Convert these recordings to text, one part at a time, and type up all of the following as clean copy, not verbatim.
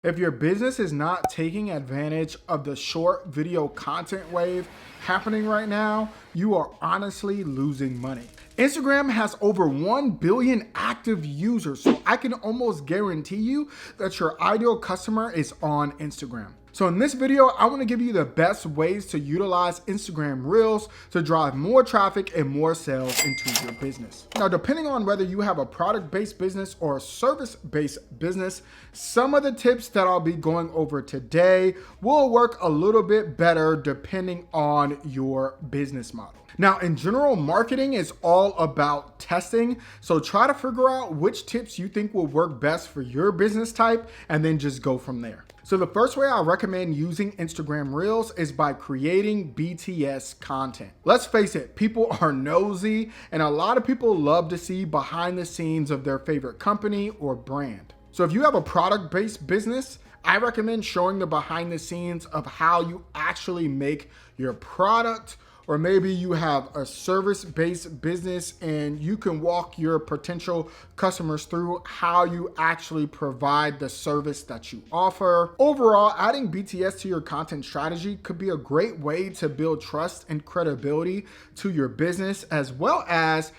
If your business is not taking advantage of the short video content wave happening right now, you are honestly losing money. Instagram has over 1 billion active users, so I can almost guarantee you that your ideal customer is on Instagram. So in this video, I want to give you the best ways to utilize Instagram Reels to drive more traffic and more sales into your business. Now, depending on whether you have a product-based business or a service-based business, some of the tips that I'll be going over today will work a little bit better depending on your business model. Now, in general, marketing is all about testing. So try to figure out which tips you think will work best for your business type and then just go from there. So the first way I recommend using Instagram Reels is by creating BTS content. Let's face it, people are nosy and a lot of people love to see behind the scenes of their favorite company or brand. So if you have a product-based business, I recommend showing the behind the scenes of how you actually make your product. Or maybe you have a service-based business and you can walk your potential customers through how you actually provide the service that you offer. Overall, adding BTS to your content strategy could be a great way to build trust and credibility to your business, as well as,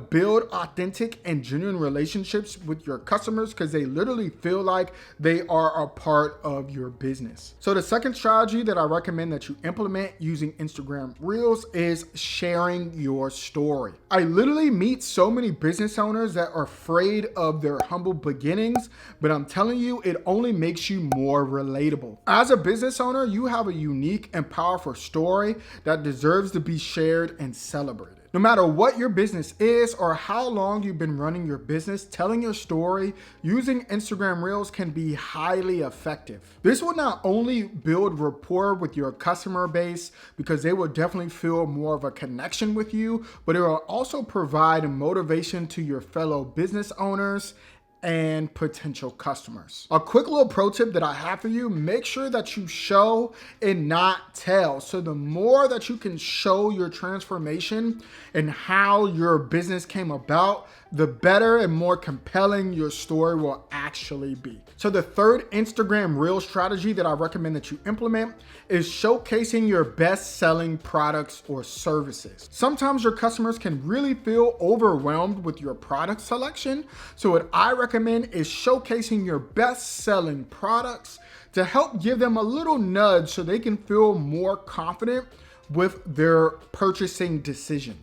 build authentic and genuine relationships with your customers because they literally feel like they are a part of your business. So the second strategy that I recommend that you implement using Instagram Reels is sharing your story. I literally meet so many business owners that are afraid of their humble beginnings, but I'm telling you, it only makes you more relatable. As a business owner, you have a unique and powerful story that deserves to be shared and celebrated. No matter what your business is or how long you've been running your business, telling your story using Instagram Reels can be highly effective. This will not only build rapport with your customer base because they will definitely feel more of a connection with you, but it will also provide motivation to your fellow business owners and potential customers. A quick little pro tip that I have for you, make sure that you show and not tell. So the more that you can show your transformation and how your business came about, the better and more compelling your story will actually be. So the third Instagram Reel strategy that I recommend that you implement is showcasing your best-selling products or services. Sometimes your customers can really feel overwhelmed with your product selection. So what I recommend is showcasing your best-selling products to help give them a little nudge so they can feel more confident with their purchasing decision.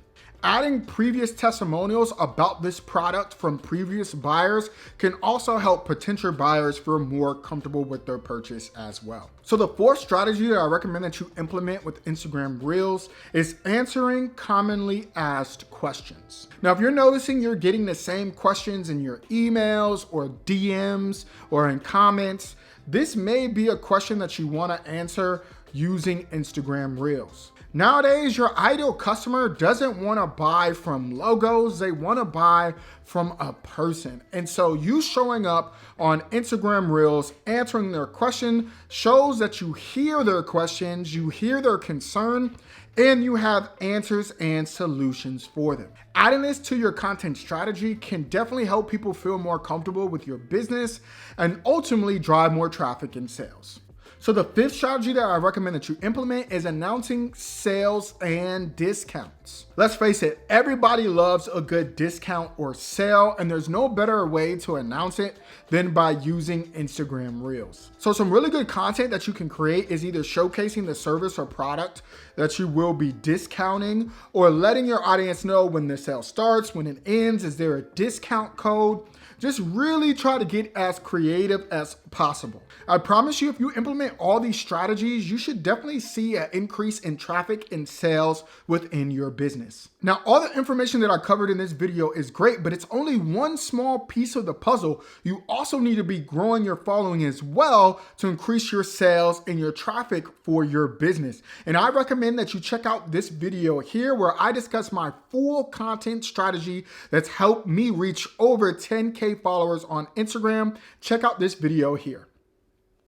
Adding previous testimonials about this product from previous buyers can also help potential buyers feel more comfortable with their purchase as well. So the fourth strategy that I recommend that you implement with Instagram Reels is answering commonly asked questions. Now, if you're noticing you're getting the same questions in your emails or DMs or in comments, this may be a question that you want to answer using Instagram Reels. Nowadays, your ideal customer doesn't want to buy from logos, they want to buy from a person. And so you showing up on Instagram Reels, answering their question shows that you hear their questions, you hear their concern, and you have answers and solutions for them. Adding this to your content strategy can definitely help people feel more comfortable with your business and ultimately drive more traffic and sales. So the fifth strategy that I recommend that you implement is announcing sales and discounts. Let's face it, everybody loves a good discount or sale, and there's no better way to announce it than by using Instagram Reels. So some really good content that you can create is either showcasing the service or product that you will be discounting, or letting your audience know when the sale starts, when it ends, is there a discount code? Just really try to get as creative as possible. I promise you, if you implement all these strategies, you should definitely see an increase in traffic and sales within your business. Now, all the information that I covered in this video is great, but it's only one small piece of the puzzle. You also need to be growing your following as well to increase your sales and your traffic for your business. And I recommend that you check out this video here where I discuss my full content strategy that's helped me reach over 10K followers on Instagram. Check out this video here.